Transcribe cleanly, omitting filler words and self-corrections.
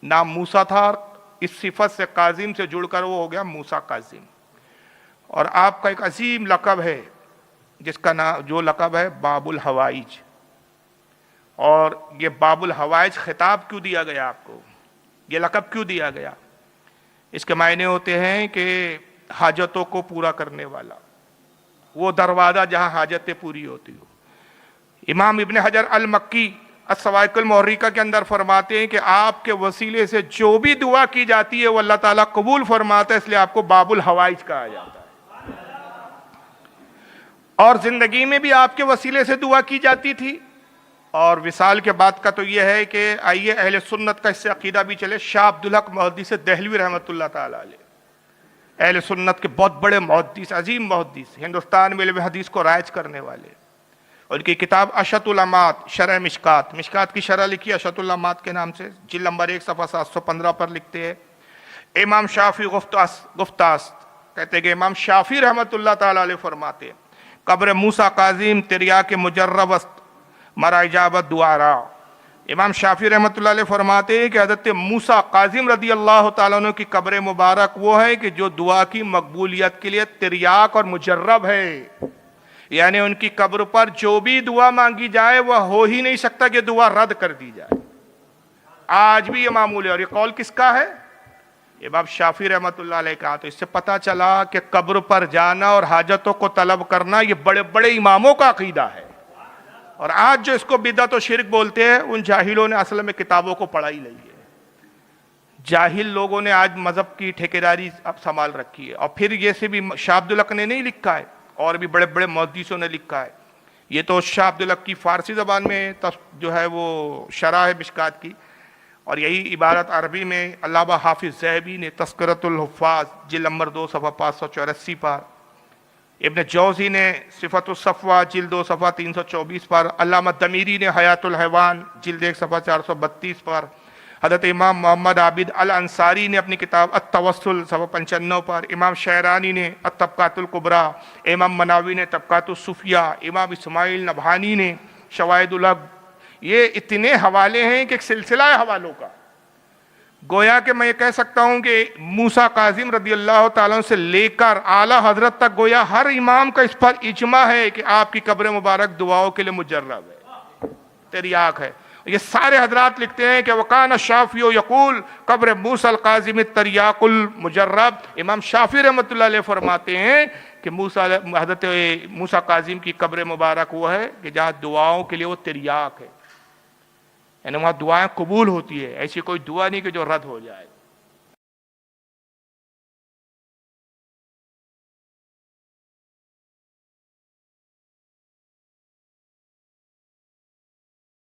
نام موسیٰ تھا، اس صفت سے کاظم سے جڑ کر وہ ہو گیا موسیٰ کاظم۔ اور آپ کا ایک عظیم لقب ہے جس کا نام، جو لقب ہے باب الحوائج۔ اور یہ باب الحوائج خطاب کیوں دیا گیا آپ کو، یہ لقب کیوں دیا گیا؟ اس کے معنی ہوتے ہیں کہ حاجتوں کو پورا کرنے والا، وہ دروازہ جہاں حاجتیں پوری ہوتی ہو۔ امام ابن حجر المکی الصواعق المحرقہ کے اندر فرماتے ہیں کہ آپ کے وسیلے سے جو بھی دعا کی جاتی ہے وہ اللہ تعالیٰ قبول فرماتا ہے، اس لیے آپ کو باب الحوائج کہا جاتا ہے۔ اور زندگی میں بھی آپ کے وسیلے سے دعا کی جاتی تھی، اور وصال کے بعد کا تو یہ ہے کہ آئیے اہل سنت کا اس سے عقیدہ بھی چلے۔ شاہ عبدالحق محدث دہلوی رحمۃ اللہ تعالیٰ علیہ، اہل سنت کے بہت بڑے محدث، عظیم محدث، ہندوستان میں علم حدیث کو رائج کرنے والے۔ ان کی کتاب اشۃ الامات شرح مشکات، مشکات کی شرح لکھی اشۃ الامات کے نام سے، جلد نمبر 1 صفحہ 715 پر لکھتے ہیں امام شافعی گفتاست کہتے ہیں کہ امام شافعی رحمۃ اللہ تعالیٰ علیہ فرماتے ہیں قبر موسیٰ کاظم تریاک مجرب است مرا اجابت دعارا۔ امام شافعی رحمۃ اللہ علیہ فرماتے ہیں کہ حضرت موسیٰ کاظم رضی اللہ تعالیٰ عنہ کی قبر مبارک وہ ہے کہ جو دعا کی مقبولیت کے لیے تریاک اور مجرب ہے، یعنی ان کی قبر پر جو بھی دعا مانگی جائے وہ ہو ہی نہیں سکتا کہ دعا رد کر دی جائے۔ آج بھی یہ معمول ہے، اور یہ قول کس کا ہے؟ امام شافعی رحمۃ اللہ علیہ کا۔ تو اس سے پتہ چلا کہ قبر پر جانا اور حاجتوں کو طلب کرنا یہ بڑے بڑے اماموں کا عقیدہ ہے، اور آج جو اس کو بدعت و شرک بولتے ہیں ان جاہلوں نے اصل میں کتابوں کو پڑھا ہی نہیں ہے۔ جاہل لوگوں نے آج مذہب کی ٹھیکیداری اب سنبھال رکھی ہے، اور پھر یہ سے بھی شاہ عبدالحق نے نہیں لکھا ہے، اور بھی بڑے بڑے محدثوں نے لکھا ہے۔ یہ تو شاہ عبدالحق کی فارسی زبان میں جو ہے وہ شرح ہے مشکات کی، اور یہی عبارت عربی میں علامہ حافظ ذہبی نے تذکرۃ الحفاظ جلد نمبر 2 صفحہ 584 پر، ابن جوزی نے صفت الصفوہ جلد 2 صفحہ 324 پر، علامہ دمیری نے حیات الحیوان جلد 1 صفحہ 432 پر، حضرت امام محمد عابد الانصاری نے اپنی کتاب التوسل صفحہ 95 پر، امام شعرانی نے الطبقات الکبریٰ، امام مناوی نے طبقات الصوفیہ، امام اسماعیل نبہانی نے شواہد الحق۔ یہ اتنے حوالے ہیں کہ ایک سلسلہ ہے حوالوں کا۔ گویا کہ میں یہ کہہ سکتا ہوں کہ موسیٰ کاظم رضی اللہ تعالیٰ سے لے کر اعلیٰ حضرت تک گویا ہر امام کا اس پر اجماع ہے کہ آپ کی قبر مبارک دعاؤں کے لیے مجرب ہے، تریاک ہے۔ یہ سارے حضرات لکھتے ہیں کہ وَقَانَ الشَّافِعُ یقول قبر موسیٰ القاظم التریاق المجرب۔ امام شافعی رحمۃ اللہ علیہ فرماتے ہیں کہ حضرت موسیٰ کاظم کی قبر مبارک وہ ہے کہ جہاں دعاؤں کے لیے وہ تریاق ہے، یعنی وہاں دعائیں قبول ہوتی ہے، ایسی کوئی دعا نہیں کہ جو رد ہو جائے۔